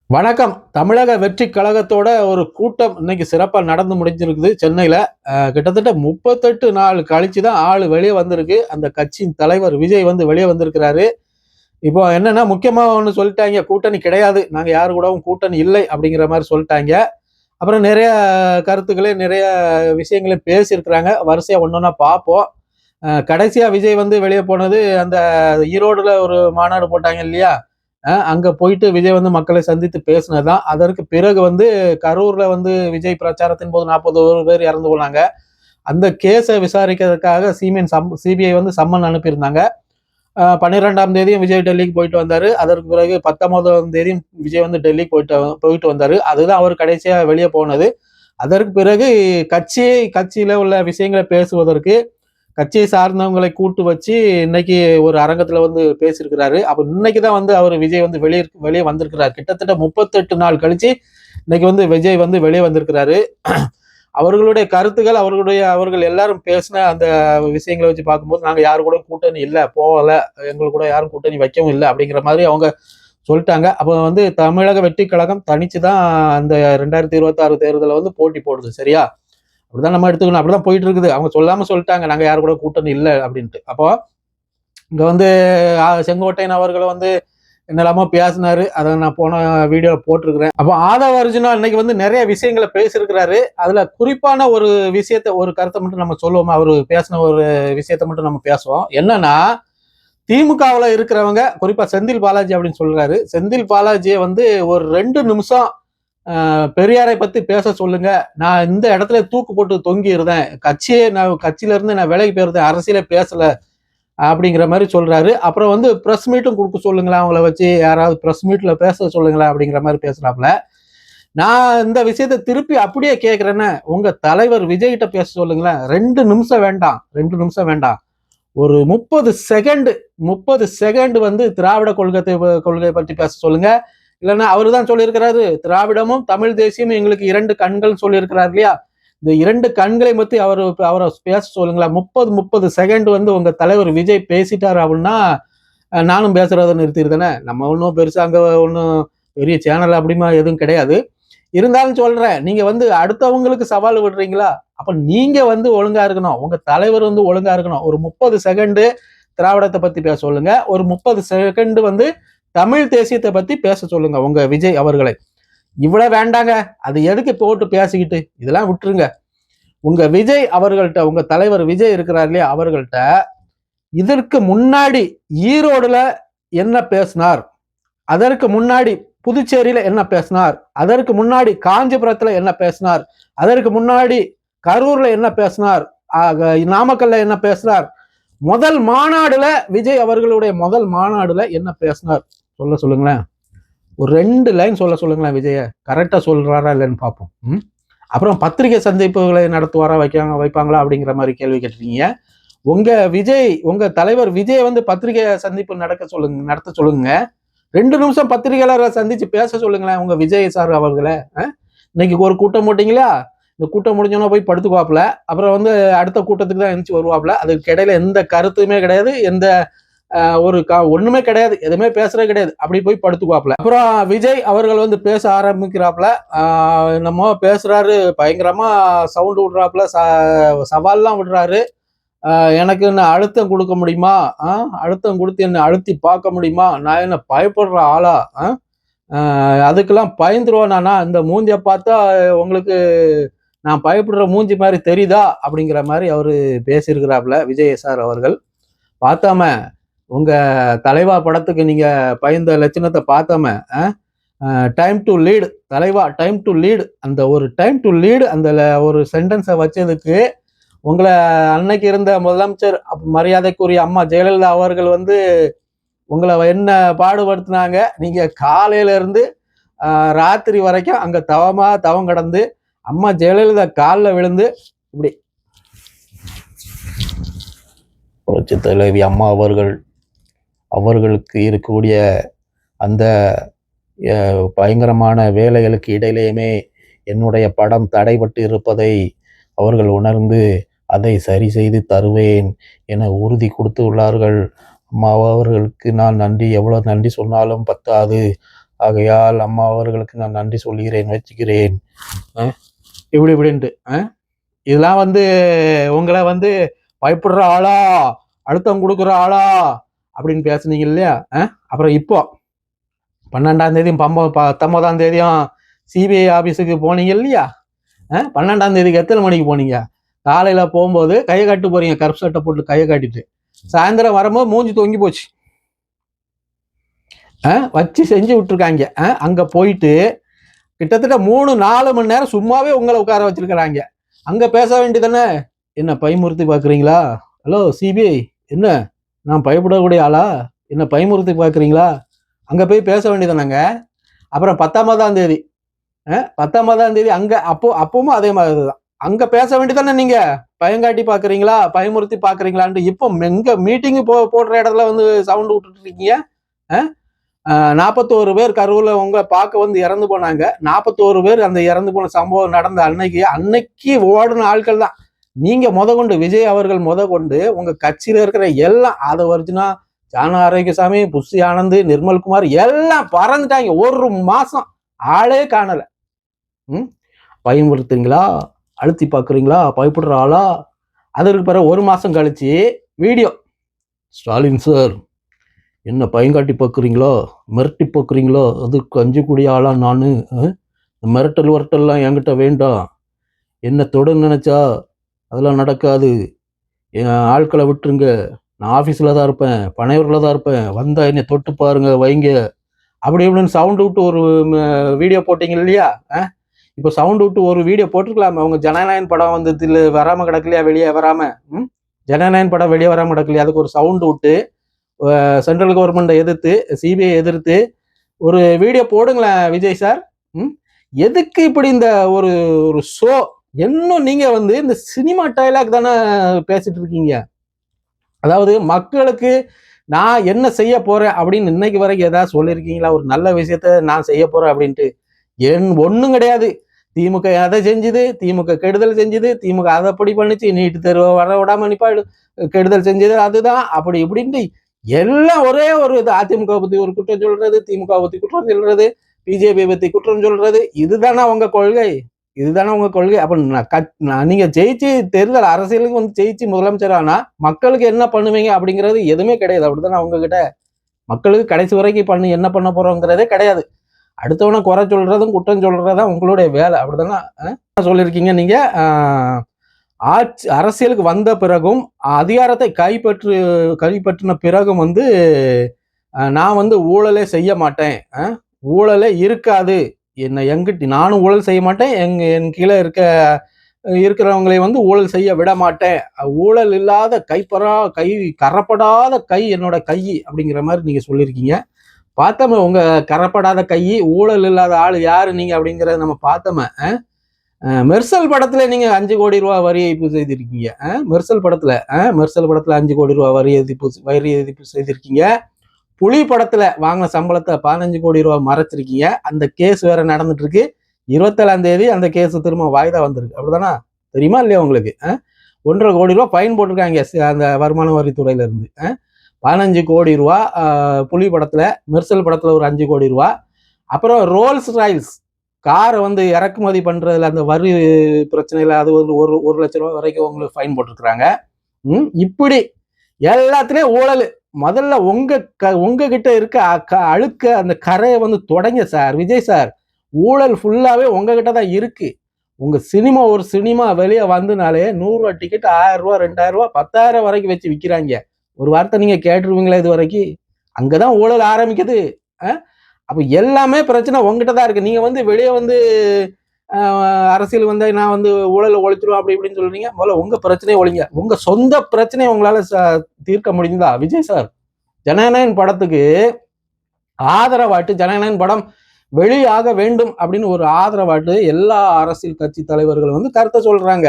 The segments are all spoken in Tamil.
வணக்கம். தமிழக வெற்றி கழகத்தோட ஒரு கூட்டம் இன்னைக்கு சிறப்பா நடந்து முடிஞ்சிருக்குது சென்னையில. கிட்டத்தட்ட 38 நாள் கழிச்சு தான் ஆளு வெளிய வந்திருக்கு. அந்த கட்சியின் தலைவர் விஜய் வந்து வெளிய வந்திருக்கிறாரு. இப்போ என்னன்னா, முக்கியமா ஒண்ணு சொல்லிட்டாய்ங்க. கூட்டணி கிடையாது. நாங்க யாரு கூடவும் கூட்டணி இல்லை அப்படிங்கிற மாரி சொல்லிட்டாய்ங்க. அப்புறம் நிறைய நிறைய விஷயங்கள பேசியிருக்கிறாங்க. வரிசையா ஒண்ணொண்ணா பார்ப்போம். கடைசியா விஜய் வந்து வெளிய போனது, அந்த ஈரோடுல ஒரு மாநாடு போட்டாங்க இல்லையா? அங்க போயிட்டு விஜய் வந்து மக்களை சந்தித்து பேசினதுதான். அதற்கு பிறகு வந்து கரூர்ல வந்து விஜய் பிரச்சாரத்தின் போது 41 பேர் இறந்து போனாங்க. அந்த கேஸை விசாரிக்கிறதுக்காக சிபிஐ வந்து சம்மன் அனுப்பியிருந்தாங்க. 12ஆம் தேதியும் விஜய் டெல்லிக்கு போயிட்டு வந்தாரு. அதற்கு பிறகு 19ஆம் தேதியும் விஜய் வந்து டெல்லிக்கு போயிட்டு வந்தாரு. அதுதான் அவர் கடைசியா வெளியே போனது. அதற்கு பிறகு கட்சியில உள்ள விஷயங்களை பேசுவதற்கு கட்சியை சார்ந்தவங்களை கூட்டு வச்சு இன்னைக்கு ஒரு அரங்கத்துல வந்து பேசியிருக்கிறாரு. அப்ப இன்னைக்கு தான் வந்து அவர் விஜய் வந்து வெளியே வந்திருக்கிறார். கிட்டத்தட்ட 38 நாள் கழிச்சு இன்னைக்கு வந்து விஜய் வந்து வெளியே வந்திருக்கிறாரு. அவர்களுடைய கருத்துக்கள், அவர்கள் எல்லாரும் பேசின அந்த விஷயங்களை வச்சு பார்க்கும்போது, நாங்க யாரு கூட கூட்டணி இல்லை, போகல, எங்களுக்கு கூட யாரும் கூட்டணி வைக்கவும் இல்லை அப்படிங்கிற மாதிரி அவங்க சொல்லிட்டாங்க. அப்போ வந்து தமிழக வெற்றி கழகம் தனிச்சுதான் அந்த 2026 தேர்தலை வந்து போட்டி போடுது. சரியா? அப்படிதான் நம்ம எடுத்துக்கணும். அப்படிதான் போயிட்டு இருக்குது. அவங்க சொல்லாம சொல்லிட்டாங்க, நாங்க யாரு கூட கூட்டணி இல்லை அப்படின்ட்டு. அப்போ இங்க வந்து செங்கோட்டையன் அவர்களை வந்து என்னெல்லாமோ பேசினாரு. அதை நான் போன வீடியோ போட்டிருக்கிறேன். அப்போ ஆதவ அர்ஜுனா இன்னைக்கு வந்து நிறைய விஷயங்களை பேசியிருக்கிறாரு. அதுல குறிப்பான ஒரு விஷயத்த, ஒரு கருத்தை மட்டும் நம்ம சொல்லுவோம். அவரு பேசின ஒரு விஷயத்த மட்டும் நம்ம பேசுவோம். என்னன்னா, திமுகவுல இருக்கிறவங்க, குறிப்பா செந்தில் பாலாஜி அப்படின்னு சொல்றாரு. செந்தில் பாலாஜியை வந்து ஒரு 2 நிமிஷம் பெரியாரை பத்தி பேச சொல்லுங்க. நான் இந்த இடத்துல தூக்கு போட்டு தொங்கி இருந்தேன். கட்சியில இருந்து நான் விலகி போயிருந்தேன். அரசியலே பேசல அப்படிங்கிற மாதிரி சொல்றாரு. அப்புறம் வந்து பிரஸ் மீட்டும் கொடுக்க சொல்லுங்களேன், அவங்கள வச்சு யாராவது பிரஸ் மீட்ல பேச சொல்லுங்களேன் அப்படிங்கிற மாதிரி பேசுறாப்புல. நான் இந்த விஷயத்த திருப்பி அப்படியே கேட்கிறேன்னு, உங்க தலைவர் விஜய் கிட்ட பேச சொல்லுங்களேன். 2 நிமிஷம் வேண்டாம், 2 நிமிஷம் வேண்டாம். ஒரு 30 செகண்ட் வந்து திராவிட கொள்கை பற்றி பேச சொல்லுங்க. இல்லைன்னா அவரு தான் சொல்லியிருக்கிறாரு, திராவிடமும் தமிழ் தேசியமும் எங்களுக்கு 2 கண்கள் சொல்லியிருக்கிறார் இல்லையா? இந்த 2 கண்களை பத்தி அவரை பேச சொல்லுங்களா. 30 செகண்ட் வந்து உங்க தலைவர் விஜய் பேசிட்டாரு அப்படின்னா, நானும் பேசுறதை நிறுத்திடுதானே. நம்ம ஒன்றும் பெருசா அங்க ஒன்றும் பெரிய சேனல் அப்படிமா எதுவும் கிடையாது. இருந்தாலும் சொல்றேன், நீங்க வந்து அடுத்தவங்களுக்கு சவால் விடுறீங்களா? அப்ப நீங்க வந்து ஒழுங்கா இருக்கணும். உங்க தலைவர் வந்து ஒழுங்கா இருக்கணும். ஒரு 30 செகண்ட் திராவிடத்தை பத்தி பேச சொல்லுங்க. ஒரு 30 செகண்ட் வந்து தமிழ் தேசியத்தை பத்தி பேச சொல்லுங்க உங்க விஜய் அவர்களை. இவ்வளவு வேண்டாங்க. அது எதுக்கு போட்டு பேசிக்கிட்டு, இதெல்லாம் விட்டுருங்க. உங்க விஜய் அவர்கள்ட்ட, உங்க தலைவர் விஜய் இருக்கிறார் இல்லையா, அவர்கள்ட்ட இதற்கு முன்னாடி ஈரோடுல என்ன பேசினார், அதற்கு முன்னாடி புதுச்சேரியில என்ன பேசினார், அதற்கு முன்னாடி காஞ்சிபுரத்துல என்ன பேசினார், அதற்கு முன்னாடி கரூர்ல என்ன பேசினார், நாமக்கல்ல என்ன பேசினார், முதல் மாநாடுல விஜய் அவர்களுடைய முதல் மாநாடுல என்ன பேசினார் சொல்லுங்களேன். ஒரு 2 லைன் சொல்லுங்களேன் விஜய. கரெக்டா சொல்றாரா இல்லைன்னு பார்ப்போம். அப்புறம் பத்திரிகை சந்திப்புகளை நடத்துவாரா, வைப்பாங்களா அப்படிங்கிற மாதிரி கேள்வி கேட்டிருக்கீங்க. உங்க தலைவர் விஜய் வந்து பத்திரிகை சந்திப்பு நடத்த சொல்லுங்க. 2 நிமிஷம் பத்திரிகையாளரை சந்திச்சு பேச சொல்லுங்களேன் உங்க விஜய் சார் அவர்களை. இன்னைக்கு ஒரு கூட்டம் போட்டீங்களா, இந்த கூட்டம் முடிஞ்சோன்னா போய் படுத்துக்குவாப்புல. அப்புறம் வந்து அடுத்த கூட்டத்துக்கு தான் எழுந்துச்சு வருவாப்புல. அதுக்கு இடையில எந்த கருத்துமே கிடையாது, எந்த ஒண்ணுமே கிடையாது, எதுவுமே பேசுறதே கிடையாது. அப்படி போய் படுத்துக்குவாப்புல. அப்புறம் விஜய் அவர்கள் வந்து பேச ஆரம்பிக்கிறாப்புல. என்னமோ பேசுறாரு, பயங்கரமா சவுண்ட் விடுறாப்புல, சவால்லாம் விடுறாரு. எனக்கு என்ன அழுத்தம் கொடுக்க முடியுமா, அழுத்தம் கொடுத்து என்ன அழுத்தி பார்க்க முடியுமா, நான் என்ன பயப்படுற ஆளா, அதுக்கெல்லாம் பயந்துருவேனா, இந்த மூஞ்சிய பார்த்தா உங்களுக்கு நான் பயப்படுற மூஞ்சி மாதிரி தெரியுதா அப்படிங்கிற மாதிரி அவரு பேசியிருக்கிறாப்புல விஜய் சார் அவர்கள். பார்த்தாம உங்க தலைவா படத்துக்கு நீங்க பயந்த லட்சணத்தை பார்த்தாம, டைம் டு லீடு தலைவா, டைம் டு லீடு, அந்த ஒரு டைம் டு லீடு அந்த ஒரு சென்டென்ஸை வச்சதுக்கு உங்களை அன்னைக்கு இருந்த முதலமைச்சர் மரியாதைக்குரிய அம்மா ஜெயலலிதா அவர்கள் வந்து உங்களை என்ன பாடுபடுத்தினாங்க. நீங்க காலையில இருந்து ராத்திரி வரைக்கும் அங்க தவம் கடந்து அம்மா ஜெயலலிதா காலில் விழுந்து இப்படி புரட்சி தலைவி அம்மா அவர்களுக்கு இருக்கக்கூடிய அந்த பயங்கரமான வேலைகளுக்கு இடையிலேயுமே என்னுடைய படம் தடைபட்டு இருப்பதை அவர்கள் உணர்ந்து அதை சரி செய்து தருவேன் என உறுதி கொடுத்து உள்ளார்கள். அம்மா அவர்களுக்கு நான் எவ்வளவு நன்றி சொன்னாலும் பத்தாது. ஆகையால் அம்மா அவர்களுக்கு நான் நன்றி சொல்கிறேன், வச்சுக்கிறேன் இப்படின்ட்டு. இதெல்லாம் வந்து உங்களை வந்து பயப்படுற ஆளா, அழுத்தம் கொடுக்குற ஆளா அப்படின்னு பேசுனீங்க இல்லையா? அப்புறம் இப்போ 12ஆம் தேதியும் 19ஆம் தேதியும் சிபிஐ ஆபீஸுக்கு போனீங்க இல்லையா? 12ஆம் தேதிக்கு எத்தனை மணிக்கு போனீங்க? காலையில போகும்போது கையை காட்டு போறீங்க, கருப்பு சட்டை போட்டு கையை காட்டிட்டு. சாயந்தரம் வரும்போது மூஞ்சி தொங்கி போச்சு. வச்சு செஞ்சு விட்டுருக்காங்க. அங்க போயிட்டு கிட்டத்தட்ட 3-4 மணி நேரம் சும்மாவே உங்களை உட்கார வச்சிருக்கிறாங்க. அங்க பேச வேண்டியதானே? என்ன பயமுறுத்தி பாக்குறீங்களா? ஹலோ சிபிஐ, என்ன நான் பயப்படக்கூடிய ஆளா? என்ன பயமுறுத்தி பாக்குறீங்களா? அங்க போய் பேச வேண்டியதானங்க. அப்புறம் 19ஆம் தேதி 19ஆம் தேதி அங்க அப்பவும் அதே மாதிரிதான். அங்க பேச வேண்டியதானே? நீங்க பயங்காட்டி பாக்குறீங்களா, பயமுறுத்தி பாக்குறீங்களான்ட்டு இப்போ எங்க மீட்டிங் போடுற இடத்துல வந்து சவுண்ட் விட்டுட்டு இருக்கீங்க. 41 பேர் கரூர்ல உங்க பார்க்க வந்து இறந்து போனாங்க. 41 பேர் அந்த இறந்து போன சம்பவம் நடந்த அன்னைக்கு ஓடின ஆட்கள் தான் நீங்க. கொண்டு விஜய் அவர்கள் கொண்டு உங்க கட்சியில இருக்கிற எல்லாம் அதை வருச்சுன்னா ஜான ஆரோக்கியசாமி, புஷி ஆனந்த், நிர்மல்குமார் எல்லாம் பறந்துட்டாங்க. ஒரு மாசம் ஆளே காணல. பயன்படுத்துறீங்களா, அழுத்தி பாக்குறீங்களா, பயப்படுற ஆளா? அதற்கு பிறகு ஒரு மாசம் கழிச்சு வீடியோ, ஸ்டாலின் சார் என்ன பயங்காட்டி பார்க்குறீங்களோ, மிரட்டி பார்க்குறீங்களோ, அதுக்கு அஞ்சக்கூடிய ஆளா நான்? மிரட்டல்லாம் என்கிட்ட வேண்டாம். என்ன தொட நினைச்சா அதெல்லாம் நடக்காது. என் ஆட்களை விட்டுருங்க. நான் ஆஃபீஸில் தான் இருப்பேன், பனையூரில் தான் இருப்பேன். வந்தா என்னை தொட்டு பாருங்க, வைங்க அப்படி இப்படின்னு சவுண்டு விட்டு ஒரு வீடியோ போட்டிங்க இல்லையா? இப்போ சவுண்டு விட்டு ஒரு வீடியோ போட்டிருக்கலாமே. அவங்க ஜனநாயகன் படம் வந்து இதில் வராமல் கிடக்கலையா, வெளியே வராமல்? ஜனநாயகன் படம் வெளியே வராமல் கிடக்கலையா? அதுக்கு ஒரு சவுண்டு விட்டு சென்ட்ரல் கவர்மெண்ட்டை எதிர்த்து, சிபிஐ எதிர்த்து ஒரு வீடியோ போடுங்களேன் விஜய் சார். எதுக்கு இப்படி இந்த ஒரு ஒரு ஷோ? இன்னும் நீங்க வந்து இந்த சினிமா டைலாக் தானே பேசிட்டு இருக்கீங்க. அதாவது மக்களுக்கு நான் என்ன செய்ய போறேன் அப்படின்னு இன்னைக்கு வரைக்கும் ஏதாவது சொல்லியிருக்கீங்களா? ஒரு நல்ல விஷயத்த நான் செய்ய போறேன் அப்படின்ட்டு ஒன்றும் கிடையாது. திமுக அதை செஞ்சுது, திமுக கெடுதல் செஞ்சுது, திமுக அதை அப்படி பண்ணிச்சு, நீட்டு தேர்வை வர விடாம நிப்பா கெடுதல் செஞ்சது அதுதான், அப்படி இப்படின்ட்டு எல்லாம் ஒரே ஒரு இது. அதிமுக பத்தி ஒரு குற்றம் சொல்றது, திமுக பத்தி குற்றம் சொல்றது, பிஜேபி பத்தி குற்றம் சொல்றது, இதுதானே உங்க கொள்கை? இதுதானே உங்க கொள்கை? அப்ப நீங்க ஜெயிச்சு தேர்தல் அரசியலுக்கு வந்து ஜெயிச்சு முதலமைச்சர் ஆனா மக்களுக்கு என்ன பண்ணுவீங்க அப்படிங்கிறது எதுவுமே கிடையாது. அப்படித்தானே உங்ககிட்ட மக்களுக்கு கடைசி வரைக்கும் என்ன பண்ண போறோங்கிறதே கிடையாது. அடுத்தவனை குறை சொல்றதும் குற்றம் சொல்றதுதான் உங்களுடைய வேலை. அப்படித்தானே சொல்லியிருக்கீங்க நீங்க. அரசியலுக்கு வந்த பிறகும் அதிகாரத்தை கைப்பற்றின பிறகும் வந்து நான் வந்து ஊழலே செய்ய மாட்டேன், ஊழலே இருக்காது, எங்கிட்ட நானும் ஊழல் செய்ய மாட்டேன், என் கீழே இருக்கிறவங்களை வந்து ஊழல் செய்ய விட மாட்டேன், ஊழல் இல்லாத கரப்படாத கை என்னோட கை அப்படிங்கிற மாதிரி நீங்க சொல்லியிருக்கீங்க. பார்த்தோமே உங்க கரப்படாத கை, ஊழல் இல்லாத ஆள் யாரு நீங்க அப்படிங்கிறத நம்ம பார்த்தோமே. மெர்சல் படத்துல நீங்க 5 கோடி ரூபாய் வரி ஏய்ப்பு செய்திருக்கீங்க. மெர்சல் படத்துல 5 கோடி ரூபாய் வரி ஏய்ப்பு செய்திருக்கீங்க. புலி படத்துல வாங்கின சம்பளத்தை 15 கோடி ரூபாய் மறைச்சிருக்கீங்க. அந்த கேஸ் வேற நடந்துட்டு இருக்கு. 27ஆம் தேதி அந்த கேஸ் திரும்ப வாய்தா வந்திருக்கு. அப்படிதானா? தெரியுமா இல்லையா உங்களுக்கு? 1.5 கோடி ரூபாய் ஃபைன் போட்டிருக்காங்க அந்த வருமான வரித்துறையில இருந்து. 15 கோடி ரூபாய் புலி படத்துல, மெர்சல் படத்துல ஒரு 5 கோடி ரூபாய். அப்புறம் ரோல்ஸ் ராய்ஸ் காரை வந்து இறக்குமதி பண்றதுல அந்த வரி பிரச்சனையில அது வந்து 1 லட்சம் ரூபாய் வரைக்கும் உங்களுக்கு ஃபைன் போட்டிருக்கிறாங்க. இப்படி எல்லாத்துலயும் ஊழல். முதல்ல உங்ககிட்ட இருக்க அழுக்க அந்த கரையை வந்து தொடங்க சார். விஜய் சார், ஊழல் ஃபுல்லாவே உங்ககிட்ட தான் இருக்கு. உங்க ஒரு சினிமா வெளியே வந்துனாலே 100 ரூபா டிக்கெட் 1000 ரூபா, 2000 ரூபா, 10,000 வரைக்கும் வச்சு விற்கிறாங்க. ஒரு வார்த்தை நீங்க கேட்டுருவீங்களா இது வரைக்கும்? அங்கதான் ஊழல் ஆரம்பிக்குது. அப்ப எல்லாமே பிரச்சனை உங்ககிட்ட தான் இருக்கு. நீங்க வந்து வெளியே வந்து அரசியல் வந்து நான் வந்து ஊழலை ஒழிச்சிருவோம் அப்படி இப்படின்னு சொல்றீங்க. முதல்ல உங்க பிரச்சனையை ஒழிங்க. உங்க சொந்த பிரச்சனையை உங்களால தீர்க்க முடியுதா? விஜய் சார், ஜனநாயகன் படத்துக்கு ஆதரவாட்டு, ஜனநாயகன் படம் வெளியாக வேண்டும் அப்படின்னு ஒரு ஆதரவாட்டு எல்லா அரசியல் கட்சி தலைவர்கள் வந்து கருத்தை சொல்றாங்க.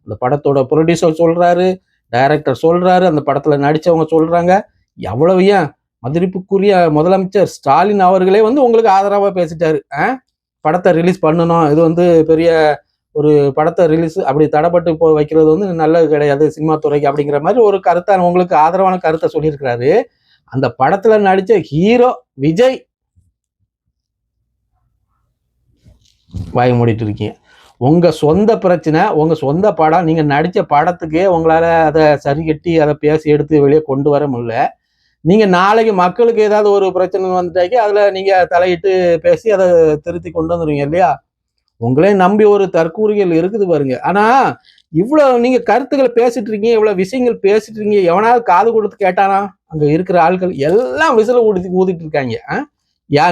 அந்த படத்தோட ப்ரொடியூசர் சொல்றாரு, டைரக்டர் சொல்றாரு, அந்த படத்துல நடிச்சவங்க சொல்றாங்க. எவ்வளவு ஏன் மதிப்புக்குரிய முதலமைச்சர் ஸ்டாலின் அவர்களே வந்து உங்களுக்கு ஆதரவா பேசிட்டாரு. படத்தை ரிலீஸ் பண்ணணும், இது வந்து பெரிய ஒரு படத்தை ரிலீஸ் அப்படி தடைப்பட்டு வைக்கிறது வந்து நல்லது கிடையாது சினிமா துறைக்கு அப்படிங்கிற மாதிரி ஒரு கருத்தை, உங்களுக்கு ஆதரவான கருத்தை சொல்லியிருக்கிறாரு. அந்த படத்துல நடிச்ச ஹீரோ விஜய் வாய் மூடிட்டு இருக்கீங்க. உங்க சொந்த பிரச்சனை, உங்க சொந்த படம், நீங்க நடிச்ச படத்துக்கே உங்களால அதை சரி கட்டி அதை பேசி எடுத்து வெளியே கொண்டு வர முடியல. நீங்க நாளைக்கு மக்களுக்கு ஏதாவது ஒரு பிரச்சனை வந்துட்டாக்கி அதுல நீங்க தலையிட்டு பேசி அதை திருத்தி கொண்டு வந்துருவீங்க இல்லையா? உங்களே நம்பி ஒரு தற்கூறிகள் இருக்குது பாருங்க. ஆனா இவ்வளவு நீங்க கருத்துக்களை பேசிட்டு இருக்கீங்க, இவ்வளவு விஷயங்கள் பேசிட்டு இருக்கீங்க, எவனாவது காது கொடுத்து கேட்டானா? அங்க இருக்கிற ஆட்கள் எல்லாம் விசில ஊதிட்டு இருக்காங்க.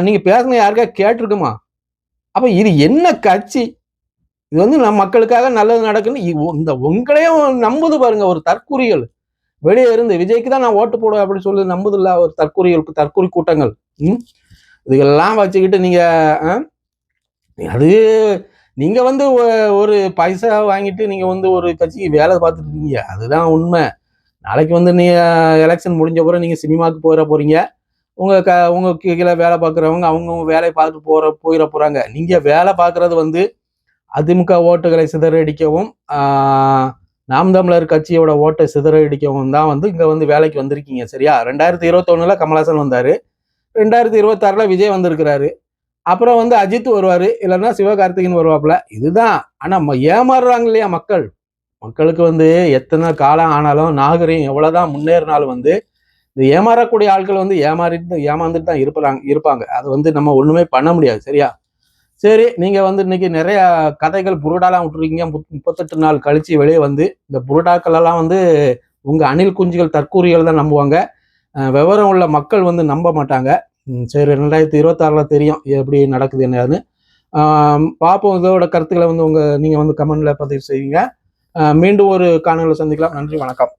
நீங்க பேசுன யாருக்கா கேட்டிருக்குமா? அப்ப இது என்ன கட்சி? இது வந்து நம்ம மக்களுக்காக நல்லது நடக்குன்னு இந்த உங்களையும் நம்புது பாருங்க ஒரு தற்கூறிகள். வெளியே இருந்து விஜய்க்கு தான் நான் ஓட்டு போடுவேன் அப்படின்னு சொல்லி நம்புது இல்ல ஒரு தற்கூறிகளுக்கு, தற்கூறி கூட்டங்கள். இதுகெல்லாம் வச்சுக்கிட்டு நீங்க அது நீங்க வந்து ஒரு பைசா வாங்கிட்டு நீங்க வந்து ஒரு கட்சிக்கு வேலை பார்த்துட்டு இருக்கீங்க, அதுதான் உண்மை. நாளைக்கு வந்து நீங்க எலெக்ஷன் முடிஞ்ச பிறகு நீங்க சினிமாவுக்கு போறீங்க. உங்க கீழே வேலை பார்க்குறவங்க அவங்க வேலையை பார்த்துட்டு போயிட போறாங்க. நீங்க வேலை பார்க்கறது வந்து அதிமுக ஓட்டுகளை சிதறடிக்கவும், நாம் தமிழர் கட்சியோட ஓட்டை சிதறடிக்கவும் தான் வந்து இங்க வந்து வேலைக்கு வந்திருக்கீங்க. சரியா? 2021 கமலஹாசன் வந்தாரு, 2026 விஜய் வந்திருக்கிறாரு, அப்புறம் வந்து அஜித் வருவாரு, இல்லைன்னா சிவகார்த்திகேயன் வருவாப்புல. இதுதான். ஆனா ஏமாறுறாங்க இல்லையா மக்கள்? மக்களுக்கு வந்து எத்தனை காலம் ஆனாலும், நாகரிகம் எவ்வளவுதான் முன்னேறினாலும் வந்து இந்த ஏமாறக்கூடிய ஆட்கள் வந்து ஏமாந்துட்டு தான் இருப்பாங்க. அது வந்து நம்ம ஒண்ணுமே பண்ண முடியாது. சரியா? சரி, நீங்க வந்து இன்னைக்கு நிறைய கதைகள் புருடாலாம் விட்டுருக்கீங்க. 38 நாள் கழிச்சு வெளியே வந்து இந்த புருடாக்கள் எல்லாம் வந்து உங்க அணில் குஞ்சுகள், தற்கூறிகள் தான் நம்புவாங்க. விவரம் உள்ள மக்கள் வந்து நம்ப மாட்டாங்க. சரி, 2026 தெரியும் எப்படி நடக்குது என்னன்னு. பார்ப்போம். இதோட கருத்துக்களை வந்து நீங்க வந்து கமெண்ட்ல பதிவு செய்யுங்க. மீண்டும் ஒரு காணொலியில் சந்திக்கலாம். நன்றி, வணக்கம்.